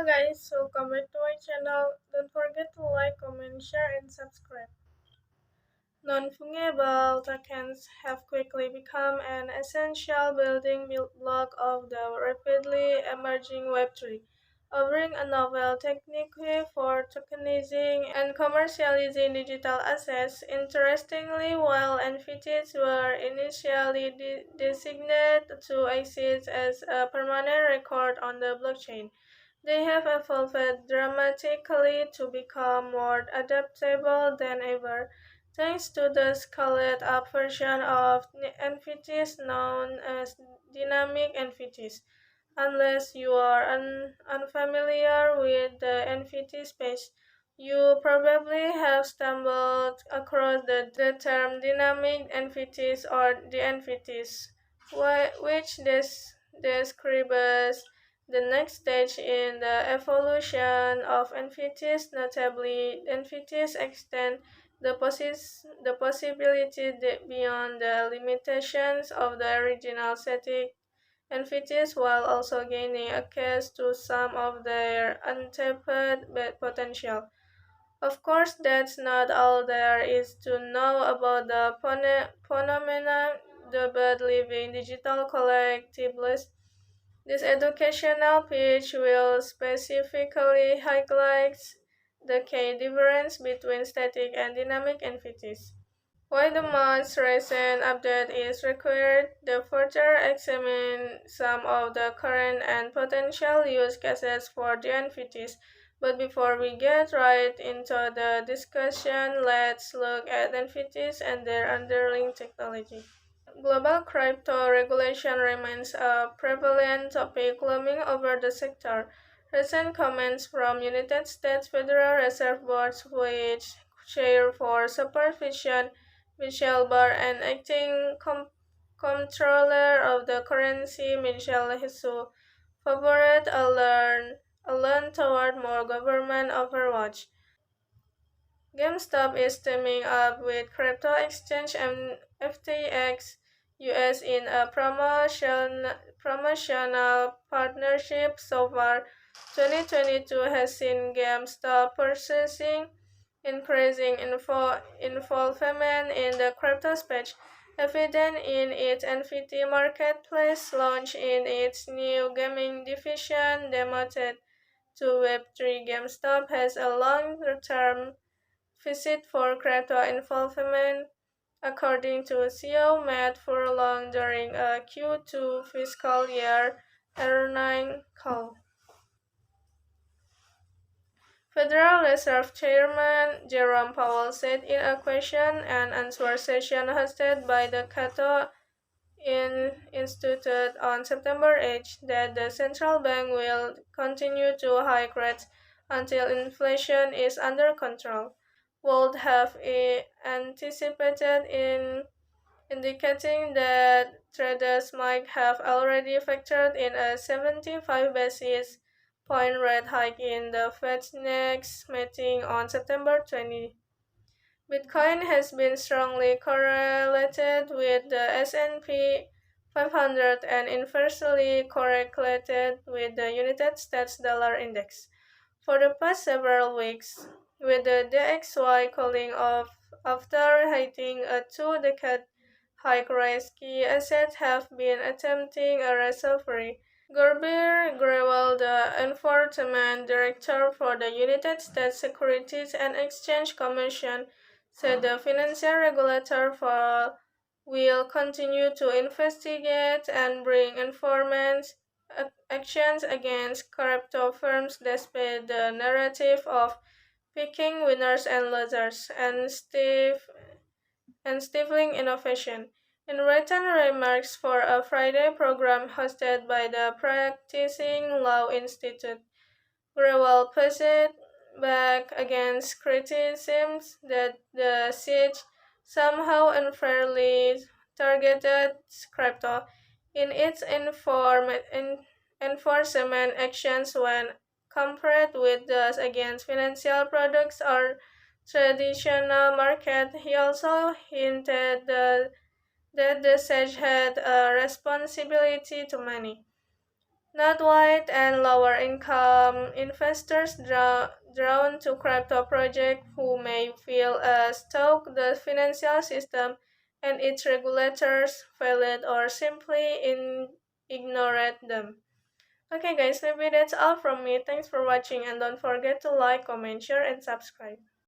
guys, welcome back to my channel. Don't forget to like, comment, share, and subscribe. Non-fungible tokens have quickly become an essential building block of the rapidly emerging Web3, offering a novel technique for tokenizing and commercializing digital assets. Interestingly, while NFTs were initially designated to exist as a permanent record on the blockchain, they have evolved dramatically to become more adaptable than ever, thanks to the scaled-up version of NFTs known as dynamic NFTs. Unless you are unfamiliar with the NFT space, you probably have stumbled across the term dynamic NFTs or the NFTs, which describes the next stage in the evolution of NFTs. Notably, NFTs extend the possibility beyond the limitations of the original static entities while also gaining access to some of their untapped potential. Of course, that's not all there is to know about the phenomena, but living digital collectibles. This educational pitch will specifically highlight the key difference between static and dynamic entities. Why the most recent update is required to further examine some of the current and potential use cases for the NFTs. But before we get right into the discussion, let's look at NFTs and their underlying technology. Global crypto regulation remains a prevalent topic looming over the sector. Recent comments from United States Federal Reserve Board's which Chair for Supervision Michelle Barr and acting comptroller of the currency Michelle Hisu favored a lean toward more government overwatch. GameStop is teaming up with crypto exchange FTX US in a promotional partnership. So far, 2022 has seen GameStop purchasing increasing involvement in the crypto space, evident in its NFT marketplace launch in its new gaming division demoted to Web3. GameStop has a long-term visit for crypto involvement, according to CEO Matt Furlong during a Q2 fiscal year earnings call. Federal Reserve Chairman Jerome Powell said in a question and answer session hosted by the Cato Institute on September 8 that the central bank will continue to hike rates until inflation is under control. Would have anticipated in indicating that traders might have already factored in a 75 basis point rate hike in the Fed's next meeting on September 20. Bitcoin has been strongly correlated with the S&P 500 and inversely correlated with the United States dollar index for the past several weeks, with the DXY cooling off after hitting a two-decade high rise. Key assets have been attempting a recovery. Gorbir Grewal, the enforcement director for the United States Securities and Exchange Commission, said the financial regulator will continue to investigate and bring enforcement actions against crypto firms despite the narrative of picking winners and losers and stifling innovation. In written remarks for a Friday program hosted by the Practicing Law Institute, Grewal pushed back against criticisms that the siege somehow unfairly targeted crypto in its enforcement actions when compared with those against financial products or traditional market. He also hinted that the SEC had a responsibility to money Not white and lower income investors drawn to crypto projects who may feel stuck the financial system and its regulators failed or simply ignored them. Okay guys, maybe that's all from me. Thanks for watching and don't forget to like, comment, share, and subscribe.